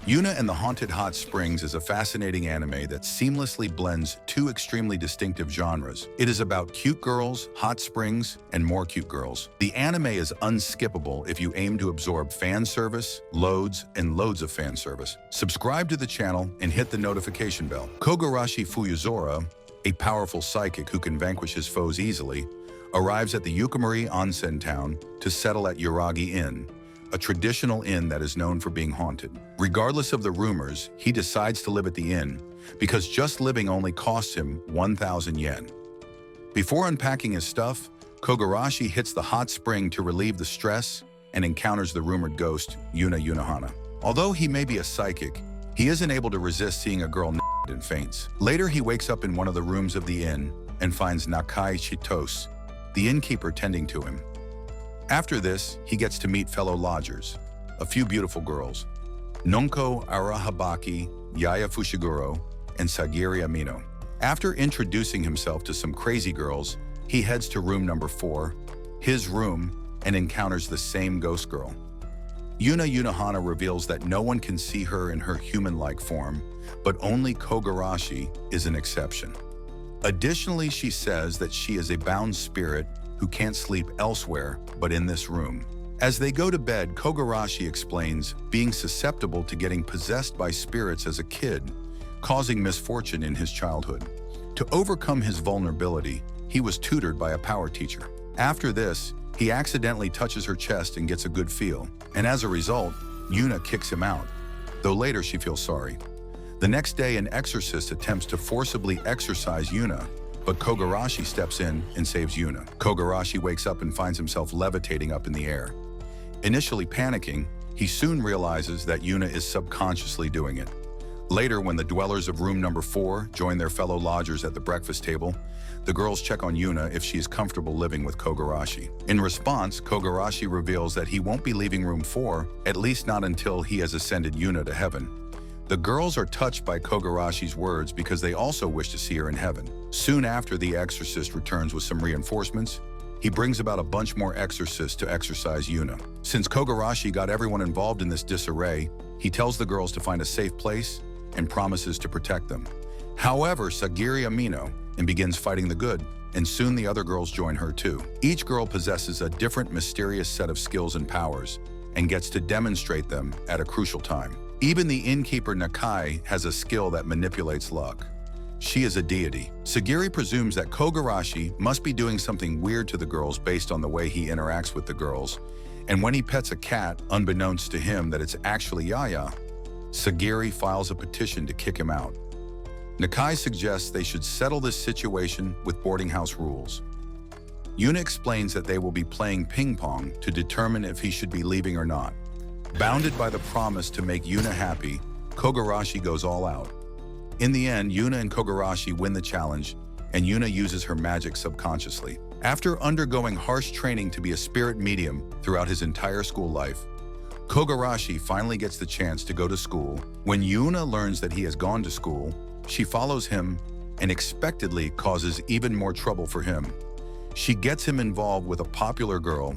Yuna and the Haunted Hot Springs is a fascinating anime that seamlessly blends two extremely distinctive genres. It is about cute girls, hot springs, and more cute girls. The anime is unskippable if you aim to absorb fan service, loads, and loads of fan service. Subscribe to the channel and hit the notification bell. Kogarashi Fuyuzora, a powerful psychic who can vanquish his foes easily, arrives at the Yukamori onsen town to settle at Yuragi Inn, a traditional inn that is known for being haunted. Regardless of the rumors, he decides to live at the inn because just living only costs him 1,000 yen. Before unpacking his stuff, Kogarashi hits the hot spring to relieve the stress and encounters the rumored ghost, Yuuna-san. Although he may be a psychic, he isn't able to resist seeing a girl naked and faints. Later, he wakes up in one of the rooms of the inn and finds Nakai Chitose, the innkeeper, tending to him. After this, he gets to meet fellow lodgers, a few beautiful girls, Nonko Arahabaki, Yaya Fushiguro, and Sagiri Amino. After introducing himself to some crazy girls, he heads to room number 4, his room, and encounters the same ghost girl. Yuuna-san reveals that no one can see her in her human-like form, but only Kogarashi is an exception. Additionally, she says that she is a bound spirit who can't sleep elsewhere but in this room. As they go to bed, Kogarashi explains being susceptible to getting possessed by spirits as a kid, causing misfortune in his childhood. To overcome his vulnerability, he was tutored by a power teacher. After this, he accidentally touches her chest and gets a good feel, and as a result, Yuuna kicks him out, though later she feels sorry. The next day, an exorcist attempts to forcibly exorcise Yuuna, but Kogarashi steps in and saves Yuuna. Kogarashi wakes up and finds himself levitating up in the air. Initially panicking, he soon realizes that Yuuna is subconsciously doing it. Later, when the dwellers of room number 4 join their fellow lodgers at the breakfast table, the girls check on Yuuna if she is comfortable living with Kogarashi. In response, Kogarashi reveals that he won't be leaving room 4, at least not until he has ascended Yuuna to heaven. The girls are touched by Kogarashi's words because they also wish to see her in heaven. Soon after, the exorcist returns with some reinforcements. He brings about a bunch more exorcists to exorcise Yuuna. Since Kogarashi got everyone involved in this disarray, he tells the girls to find a safe place and promises to protect them. However, Sagiri Amino and begins fighting the good, and soon the other girls join her too. Each girl possesses a different mysterious set of skills and powers and gets to demonstrate them at a crucial time. Even the innkeeper Nakai has a skill that manipulates luck. She is a deity. Sagiri presumes that Kogarashi must be doing something weird to the girls based on the way he interacts with the girls, and when he pets a cat, unbeknownst to him that it's actually Yaya, Sagiri files a petition to kick him out. Nakai suggests they should settle this situation with boarding house rules. Yuuna explains that they will be playing ping pong to determine if he should be leaving or not. Bounded by the promise to make Yuuna happy, Kogarashi goes all out. In the end, Yuuna and Kogarashi win the challenge, and Yuuna uses her magic subconsciously. After undergoing harsh training to be a spirit medium throughout his entire school life, Kogarashi finally gets the chance to go to school. When Yuuna learns that he has gone to school, she follows him and expectedly causes even more trouble for him. She gets him involved with a popular girl,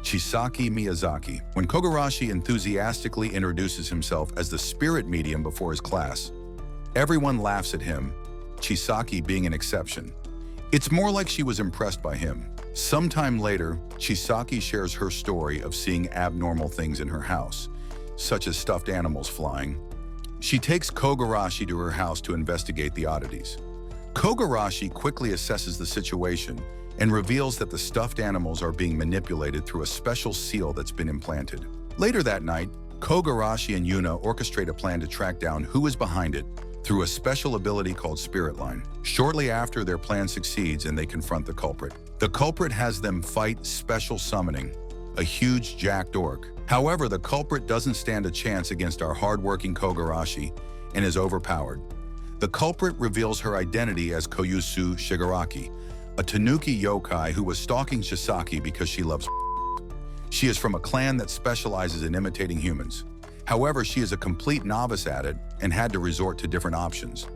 Chisaki Miyazaki. When Kogarashi enthusiastically introduces himself as the spirit medium before his class, everyone laughs at him, Chisaki being an exception. It's more like she was impressed by him. Sometime later, Chisaki shares her story of seeing abnormal things in her house, such as stuffed animals flying. She takes Kogarashi to her house to investigate the oddities. Kogarashi quickly assesses the situation and reveals that the stuffed animals are being manipulated through a special seal that's been implanted. Later that night, Kogarashi and Yuuna orchestrate a plan to track down who is behind it through a special ability called Spirit Line. Shortly after, their plan succeeds and they confront the culprit. The culprit has them fight Special Summoning, a huge jacked orc. However, the culprit doesn't stand a chance against our hardworking Kogarashi and is overpowered. The culprit reveals her identity as Koyusu Shigaraki, a Tanuki yokai who was stalking Chisaki because she loves. She is from a clan that specializes in imitating humans. However, she is a complete novice at it and had to resort to different options.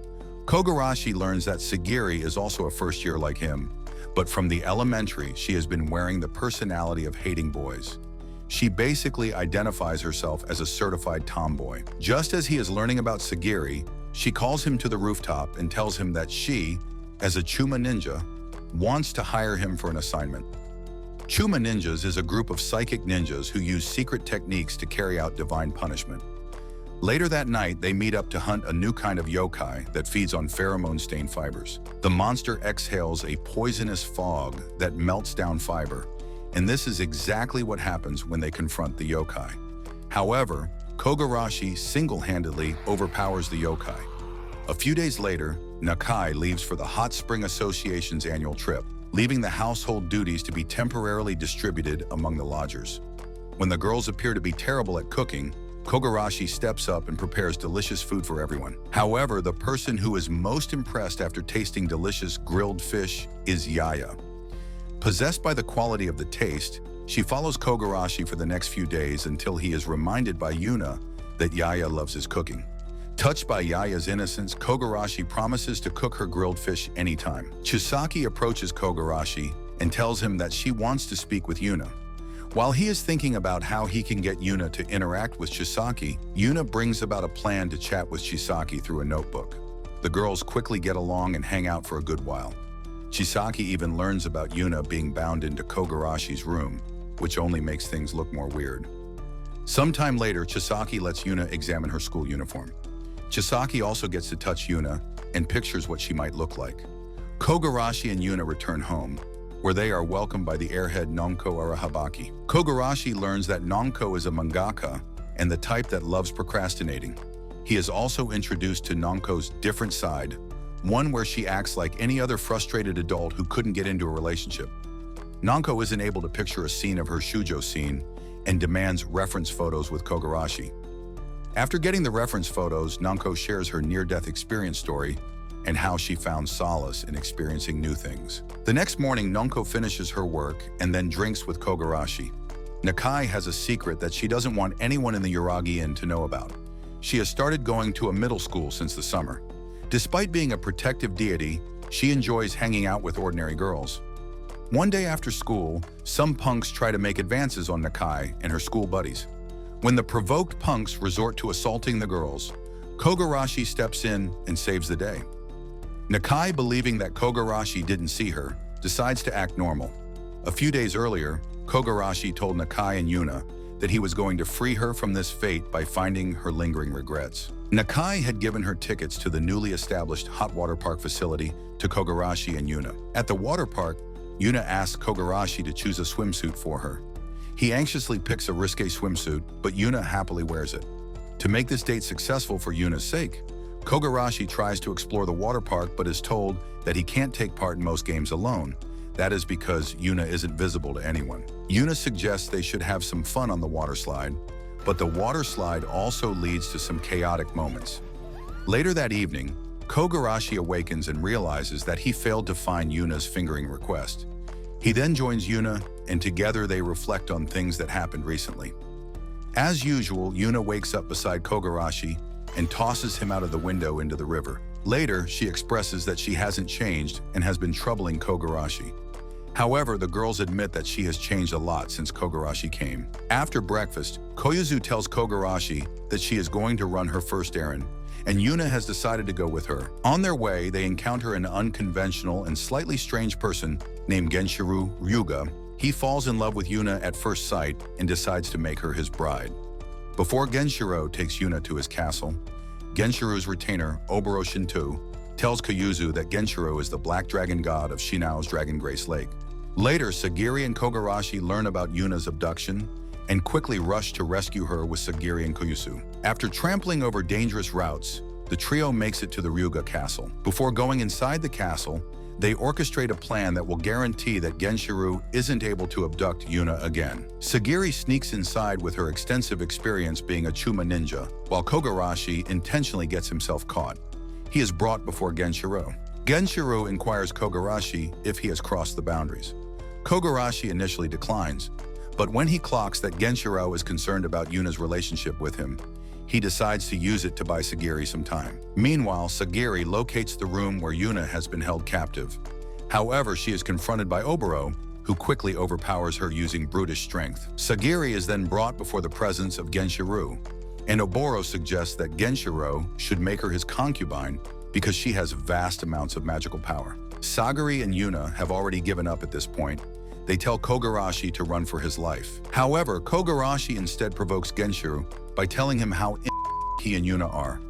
Kogarashi learns that Sagiri is also a first year like him, but from the elementary, she has been wearing the personality of hating boys. She basically identifies herself as a certified tomboy. Just as he is learning about Sagiri, she calls him to the rooftop and tells him that she, as a Chuma ninja, wants to hire him for an assignment. Chuma ninjas is a group of psychic ninjas who use secret techniques to carry out divine punishment. Later that night, they meet up to hunt a new kind of yokai that feeds on pheromone-stained fibers. The monster exhales a poisonous fog that melts down fiber, and this is exactly what happens when they confront the yokai. However, Kogarashi single-handedly overpowers the yokai. A few days later, Nakai leaves for the Hot Spring Association's annual trip, leaving the household duties to be temporarily distributed among the lodgers. When the girls appear to be terrible at cooking, Kogarashi steps up and prepares delicious food for everyone. However, the person who is most impressed after tasting delicious grilled fish is Yaya. Possessed by the quality of the taste, she follows Kogarashi for the next few days until he is reminded by Yuuna that Yaya loves his cooking. Touched by Yaya's innocence, Kogarashi promises to cook her grilled fish anytime. Chisaki approaches Kogarashi and tells him that she wants to speak with Yuuna. While he is thinking about how he can get Yuuna to interact with Chisaki, Yuuna brings about a plan to chat with Chisaki through a notebook. The girls quickly get along and hang out for a good while. Chisaki even learns about Yuuna being bound into Kogarashi's room, which only makes things look more weird. Sometime later, Chisaki lets Yuuna examine her school uniform. Chisaki also gets to touch Yuuna and pictures what she might look like. Kogarashi and Yuuna return home, where they are welcomed by the airhead Nonko Arahabaki. Kogarashi learns that Nonko is a mangaka and the type that loves procrastinating. He is also introduced to Nonko's different side, one where she acts like any other frustrated adult who couldn't get into a relationship. Nonko isn't able to picture a scene of her shoujo scene and demands reference photos with Kogarashi. After getting the reference photos, Nonko shares her near-death experience story and how she found solace in experiencing new things. The next morning, Nonko finishes her work and then drinks with Kogarashi. Nakai has a secret that she doesn't want anyone in the Yuragi Inn to know about. She has started going to a middle school since the summer. Despite being a protective deity, she enjoys hanging out with ordinary girls. One day after school, some punks try to make advances on Nakai and her school buddies. When the provoked punks resort to assaulting the girls, Kogarashi steps in and saves the day. Nakai, believing that Kogarashi didn't see her, decides to act normal. A few days earlier, Kogarashi told Nakai and Yuuna that he was going to free her from this fate by finding her lingering regrets. Nakai had given her tickets to the newly established hot water park facility to Kogarashi and Yuuna. At the water park, Yuuna asks Kogarashi to choose a swimsuit for her. He anxiously picks a risque swimsuit, but Yuuna happily wears it. To make this date successful for Yuuna's sake, Kogarashi tries to explore the water park but is told that he can't take part in most games alone. That is because Yuuna isn't visible to anyone. Yuuna suggests they should have some fun on the water slide, but the water slide also leads to some chaotic moments. Later that evening, Kogarashi awakens and realizes that he failed to find Yuuna's fingering request. He then joins Yuuna, and together they reflect on things that happened recently. As usual, Yuuna wakes up beside Kogarashi and tosses him out of the window into the river. Later, she expresses that she hasn't changed and has been troubling Kogarashi. However, the girls admit that she has changed a lot since Kogarashi came. After breakfast, Koyuzu tells Kogarashi that she is going to run her first errand, and Yuuna has decided to go with her. On their way, they encounter an unconventional and slightly strange person named Genshiro Ryuga. He falls in love with Yuuna at first sight and decides to make her his bride. Before Genshiro takes Yuuna to his castle, Genshiro's retainer, Oboro Shinto, tells Koyuzu that Genshiro is the black dragon god of Shinao's Dragon Grace Lake. Later, Sagiri and Kogarashi learn about Yuuna's abduction and quickly rush to rescue her with Sagiri and Koyuzu. After trampling over dangerous routes, the trio makes it to the Ryuga castle. Before going inside the castle, they orchestrate a plan that will guarantee that Genshiro isn't able to abduct Yuuna again. Sagiri sneaks inside with her extensive experience being a Chuma ninja, while Kogarashi intentionally gets himself caught. He is brought before Genshiro. Genshiro inquires Kogarashi if he has crossed the boundaries. Kogarashi initially declines, but when he clocks that Genshiro is concerned about Yuuna's relationship with him, he decides to use it to buy Sagiri some time. Meanwhile, Sagiri locates the room where Yuuna has been held captive. However, she is confronted by Oboro, who quickly overpowers her using brutish strength. Sagiri is then brought before the presence of Genshiro, and Oboro suggests that Genshiro should make her his concubine because she has vast amounts of magical power. Sagiri and Yuna have already given up at this point. They tell Kogarashi to run for his life. However, Kogarashi instead provokes Genshiro by telling him how he and Yuna are.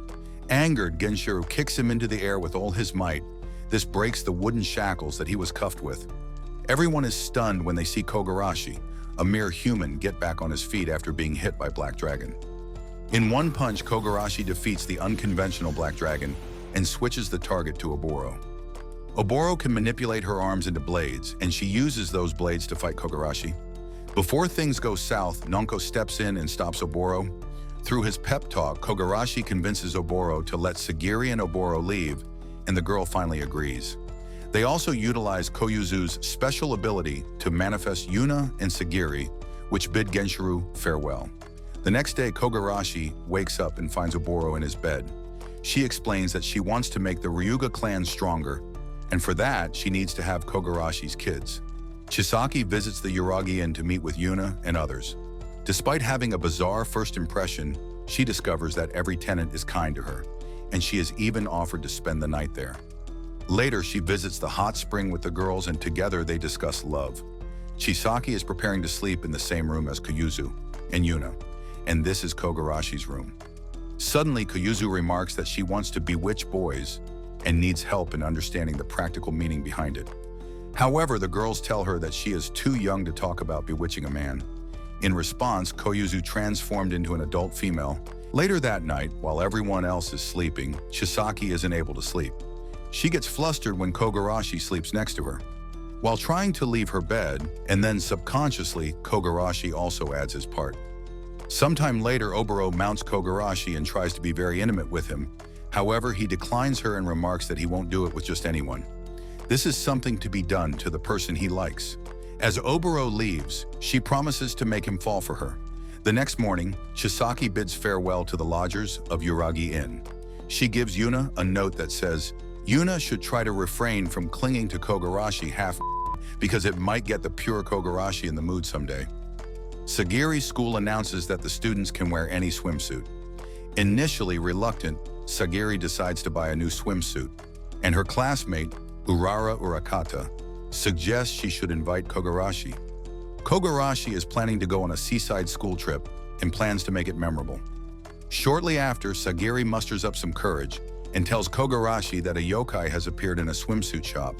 Angered, Genshiro kicks him into the air with all his might. This breaks the wooden shackles that he was cuffed with. Everyone is stunned when they see Kogarashi, a mere human, get back on his feet after being hit by Black Dragon. In one punch, Kogarashi defeats the unconventional Black Dragon and switches the target to Oboro. Oboro can manipulate her arms into blades, and she uses those blades to fight Kogarashi. Before things go south, Nonko steps in and stops Oboro. Through his pep talk, Kogarashi convinces Oboro to let Sagiri and Oboro leave, and the girl finally agrees. They also utilize Koyuzu's special ability to manifest Yuna and Sagiri, which bid Genshiro farewell. The next day, Kogarashi wakes up and finds Oboro in his bed. She explains that she wants to make the Ryuga clan stronger, and for that, she needs to have Kogarashi's kids. Chisaki visits the Yuragi Inn to meet with Yuna and others. Despite having a bizarre first impression, she discovers that every tenant is kind to her, and she is even offered to spend the night there. Later, she visits the hot spring with the girls, and together they discuss love. Chisaki is preparing to sleep in the same room as Koyuzu and Yuna, and this is Kogarashi's room. Suddenly, Koyuzu remarks that she wants to bewitch boys and needs help in understanding the practical meaning behind it. However, the girls tell her that she is too young to talk about bewitching a man. In response, Koyuzu transformed into an adult female. Later that night, while everyone else is sleeping, Chisaki isn't able to sleep. She gets flustered when Kogarashi sleeps next to her. While trying to leave her bed, and then subconsciously, Kogarashi also adds his part. Sometime later, Oboro mounts Kogarashi and tries to be very intimate with him. However, he declines her and remarks that he won't do it with just anyone. This is something to be done to the person he likes. As Oboro leaves, she promises to make him fall for her. The next morning, Chisaki bids farewell to the lodgers of Yuragi Inn. She gives Yuna a note that says, Yuna should try to refrain from clinging to Kogarashi half because it might get the pure Kogarashi in the mood someday. Sagiri's school announces that the students can wear any swimsuit. Initially reluctant, Sagiri decides to buy a new swimsuit, and her classmate, Urara Urakata, suggests she should invite Kogarashi. Kogarashi is planning to go on a seaside school trip and plans to make it memorable. Shortly after, Sagiri musters up some courage and tells Kogarashi that a yokai has appeared in a swimsuit shop,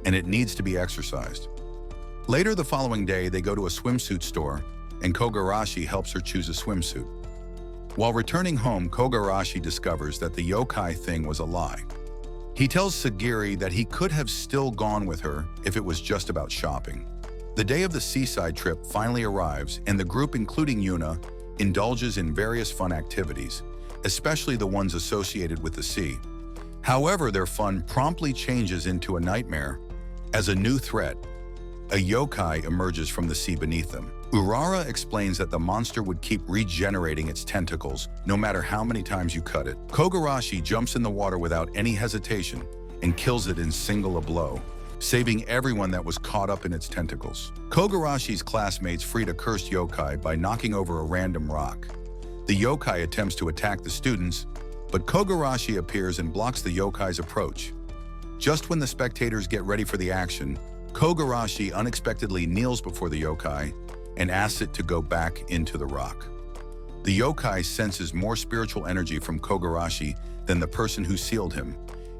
and it needs to be exorcised. Later the following day, they go to a swimsuit store, and Kogarashi helps her choose a swimsuit. While returning home, Kogarashi discovers that the yokai thing was a lie. He tells Sagiri that he could have still gone with her if it was just about shopping. The day of the seaside trip finally arrives, and the group, including Yuna, indulges in various fun activities, especially the ones associated with the sea. However, their fun promptly changes into a nightmare as a new threat, a yokai, emerges from the sea beneath them. Urara explains that the monster would keep regenerating its tentacles no matter how many times you cut it. Kogarashi jumps in the water without any hesitation and kills it in a blow, saving everyone that was caught up in its tentacles. Kogarashi's classmates freed a cursed yokai by knocking over a random rock. The yokai attempts to attack the students, but Kogarashi appears and blocks the yokai's approach. Just when the spectators get ready for the action, Kogarashi unexpectedly kneels before the yokai and asks it to go back into the rock. The yokai senses more spiritual energy from Kogarashi than the person who sealed him.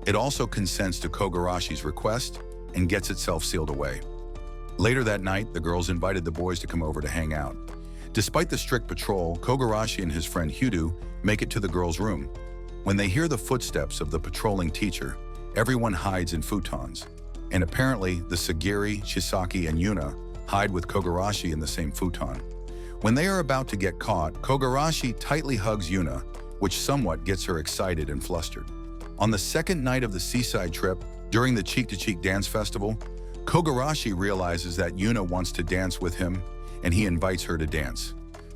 It also consents to Kogarashi's request and gets itself sealed away. Later that night, the girls invited the boys to come over to hang out. Despite the strict patrol, Kogarashi and his friend Hyudu make it to the girls' room. When they hear the footsteps of the patrolling teacher, everyone hides in futons. And apparently, the Sagiri, Chisaki, and Yuna hide with Kogarashi in the same futon. When they are about to get caught, Kogarashi tightly hugs Yuna, which somewhat gets her excited and flustered. On the second night of the seaside trip, during the cheek-to-cheek dance festival, Kogarashi realizes that Yuna wants to dance with him, and he invites her to dance.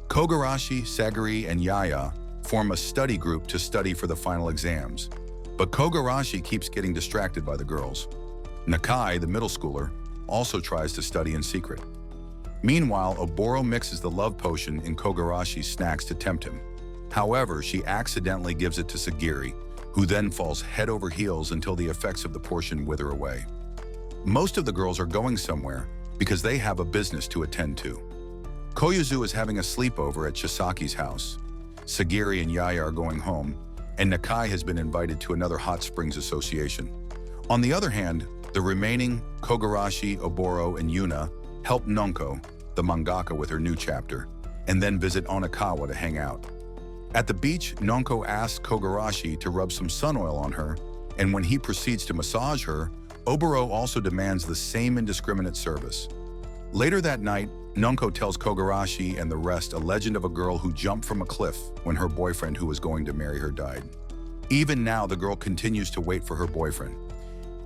Kogarashi, Sagiri, and Yaya form a study group to study for the final exams, but Kogarashi keeps getting distracted by the girls. Nakai, the middle schooler, also tries to study in secret. Meanwhile, Oboro mixes the love potion in Kogarashi's snacks to tempt him. However, she accidentally gives it to Sagiri, who then falls head over heels until the effects of the potion wither away. Most of the girls are going somewhere because they have a business to attend to. Koyuzu is having a sleepover at Chisaki's house. Sagiri and Yaya are going home, and Nakai has been invited to another hot springs association. On the other hand, the remaining Kogarashi, Oboro, and Yuna help Nonko, the mangaka, with her new chapter, and then visit Onikawa to hang out. At the beach, Nonko asks Kogarashi to rub some sun oil on her, and when he proceeds to massage her, Oboro also demands the same indiscriminate service. Later that night, Nonko tells Kogarashi and the rest a legend of a girl who jumped from a cliff when her boyfriend who was going to marry her died. Even now, the girl continues to wait for her boyfriend.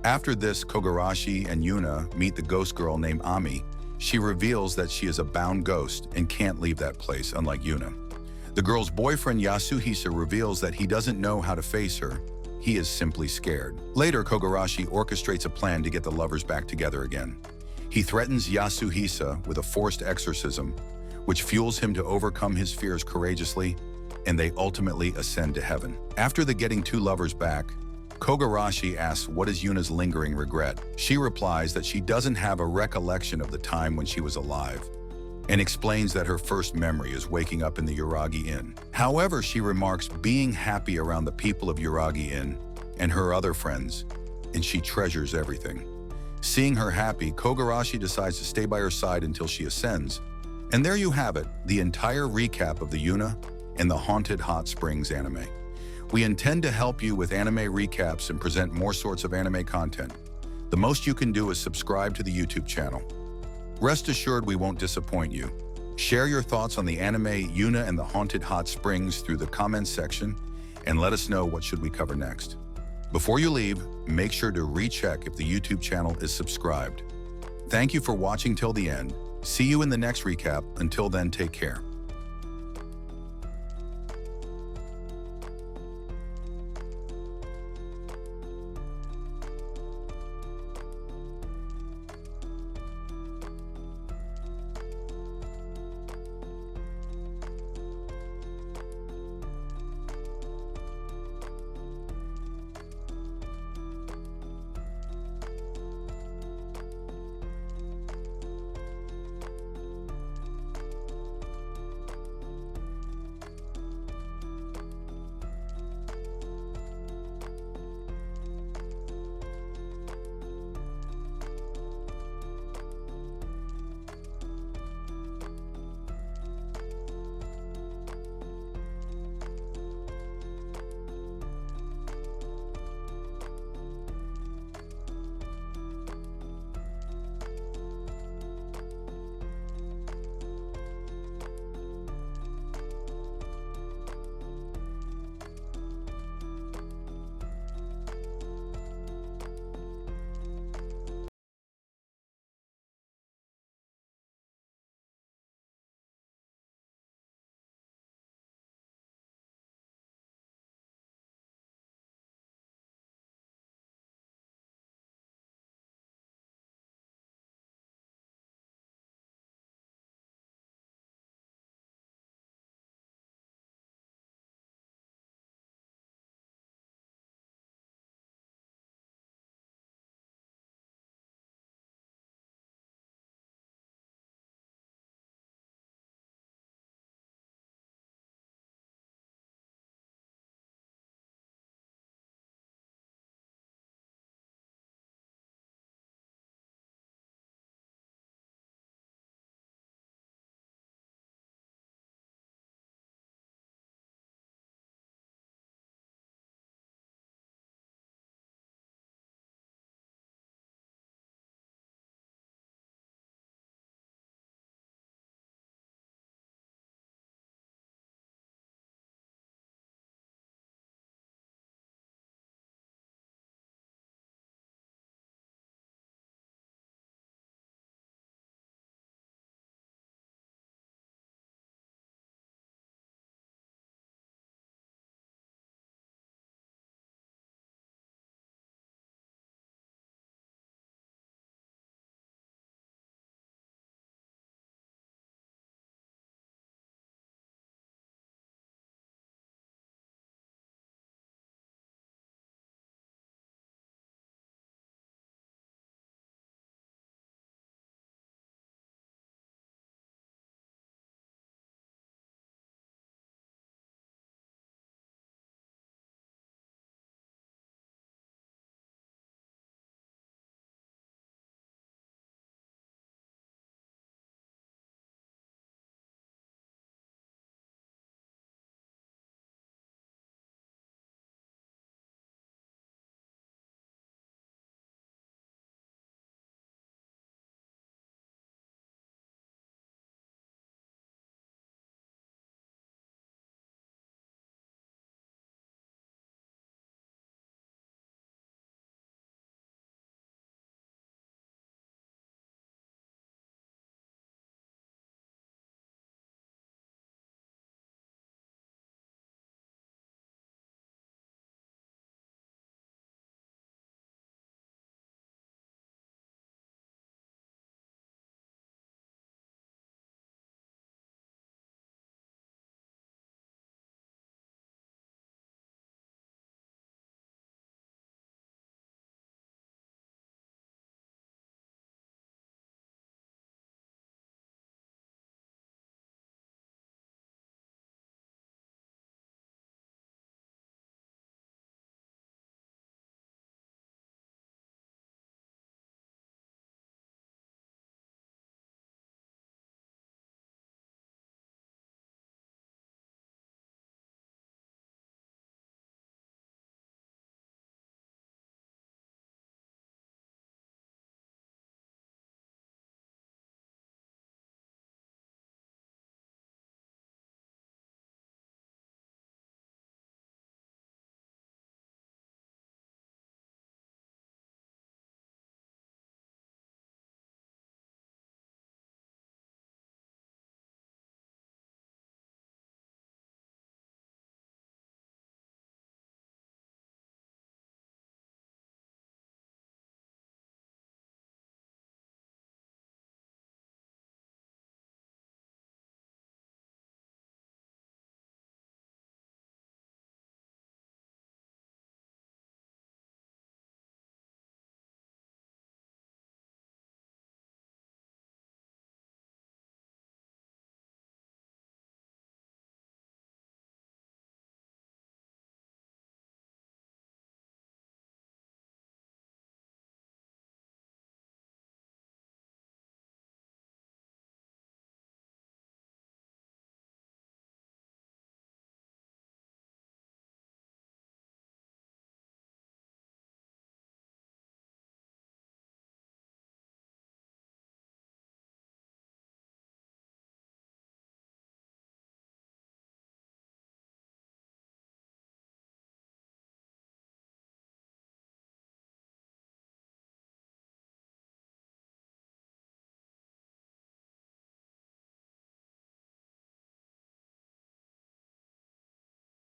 After this, Kogarashi and Yuna meet the ghost girl named Ami. She reveals that she is a bound ghost and can't leave that place, unlike Yuna. The girl's boyfriend Yasuhisa reveals that he doesn't know how to face her. He is simply scared. Later, Kogarashi orchestrates a plan to get the lovers back together again. He threatens Yasuhisa with a forced exorcism, which fuels him to overcome his fears courageously, and they ultimately ascend to heaven. After the getting two lovers back, Kogarashi asks what is Yuna's lingering regret. She replies that she doesn't have a recollection of the time when she was alive, and explains that her first memory is waking up in the Yuragi Inn. However, she remarks being happy around the people of Yuragi Inn and her other friends, and she treasures everything. Seeing her happy, Kogarashi decides to stay by her side until she ascends. And there you have it, the entire recap of the Yuna and the Haunted Hot Springs anime. We intend to help you with anime recaps and present more sorts of anime content. The most you can do is subscribe to the YouTube channel. Rest assured we won't disappoint you. Share your thoughts on the anime Yuna and the Haunted Hot Springs through the comments section and let us know what should we cover next. Before you leave, make sure to recheck if the YouTube channel is subscribed. Thank you for watching till the end. See you in the next recap. Until then, take care.